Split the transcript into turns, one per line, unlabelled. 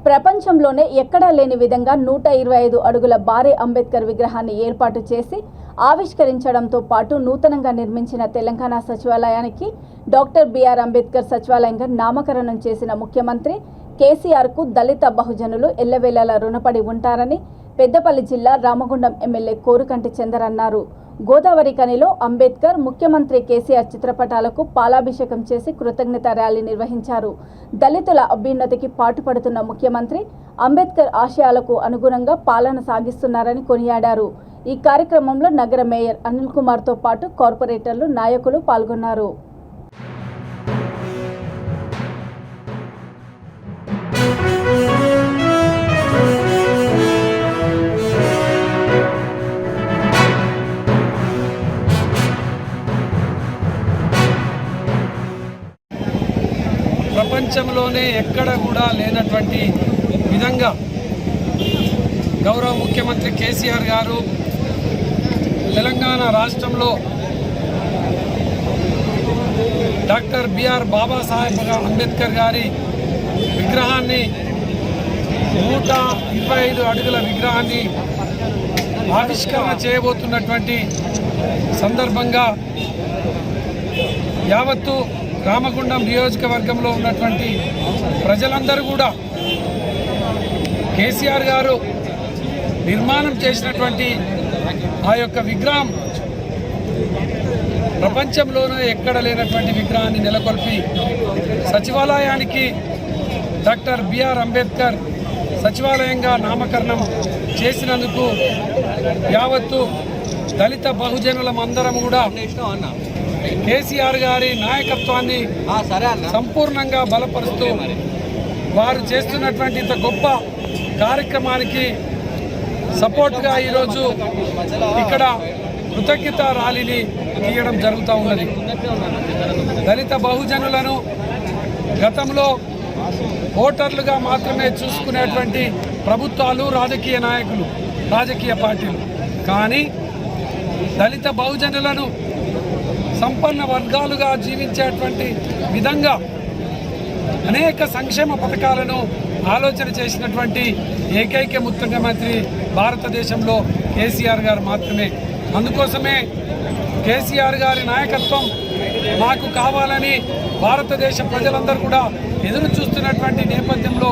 ప్రపంచంలోనే ఎక్కడా లేని విధంగా 125 అడుగుల భారీ అంబేద్కర్ విగ్రహాన్ని ఏర్పాటు చేసి ఆవిష్కరించడంతో పాటు నూతనంగా నిర్మించిన తెలంగాణ సచివాలయానికి డాక్టర్ బిఆర్ అంబేద్కర్ సచివాలయంగా నామకరణం చేసిన ముఖ్యమంత్రి కేసీఆర్కు దళిత బహుజనులు ఎల్లవేళలా రుణపడి ఉంటారని పెద్దపల్లి జిల్లా రామగుండం ఎమ్మెల్యే కోరుకంటి చందర్ అన్నారు. గోదావరి కనిలో అంబేద్కర్, ముఖ్యమంత్రి కేసీఆర్ చిత్రపటాలకు పాలాభిషేకం చేసి కృతజ్ఞత ర్యాలీ నిర్వహించారు. దళితుల అభ్యున్నతికి పాటుపడుతున్న ముఖ్యమంత్రి అంబేద్కర్ ఆశయాలకు అనుగుణంగా పాలన సాగిస్తున్నారని కొనియాడారు. ఈ కార్యక్రమంలో నగర మేయర్ అనిల్ కుమార్తో పాటు కార్పొరేటర్లు, నాయకులు పాల్గొన్నారు.
ప్రపంచంలోనే ఎక్కడ కూడా లేనటువంటి విధంగా గౌరవ ముఖ్యమంత్రి కేసీఆర్ గారు తెలంగాణ రాష్ట్రంలో డాక్టర్ బిఆర్ బాబాసాహెబ్ అంబేద్కర్ గారి విగ్రహాన్ని 125 అడుగుల విగ్రహాన్ని ఆవిష్కరణ చేయబోతున్నటువంటి సందర్భంగా యావత్తు రామగుండం నియోజకవర్గంలో ఉన్నటువంటి ప్రజలందరూ కూడా కేసీఆర్ గారు నిర్మాణం చేసినటువంటి ఆ యొక్క విగ్రహం ప్రపంచంలోనే ఎక్కడ లేనటువంటి విగ్రహాన్ని నెలకొల్పి సచివాలయానికి డాక్టర్ బిఆర్ అంబేద్కర్ సచివాలయంగా నామకరణం చేసినందుకు యావత్తు దళిత బహుజనులమందరం కూడా కేసీఆర్ గారి నాయకత్వాన్ని సంపూర్ణంగా బలపరుస్తూ వారు చేస్తున్నటువంటి ఇంత గొప్ప కార్యక్రమానికి సపోర్ట్గా ఈరోజు ఇక్కడ కృతజ్ఞత ర్యాలీని తీయడం జరుగుతూ ఉన్నది. దళిత బహుజనులను గతంలో ఓటర్లుగా మాత్రమే చూసుకునేటువంటి ప్రభుత్వాలు, రాజకీయ నాయకులు, రాజకీయ పార్టీలు, కానీ దళిత బహుజనులను సంపన్న వర్గాలుగా జీవించేటువంటి విధంగా అనేక సంక్షేమ పథకాలను ఆలోచన చేసినటువంటి ఏకైక ముఖ్యమంత్రి భారతదేశంలో కేసీఆర్ గారు మాత్రమే. అందుకోసమే కేసీఆర్ గారి నాయకత్వం మాకు కావాలని భారతదేశ ప్రజలందరూ కూడా ఎదురు చూస్తున్నటువంటి నేపథ్యంలో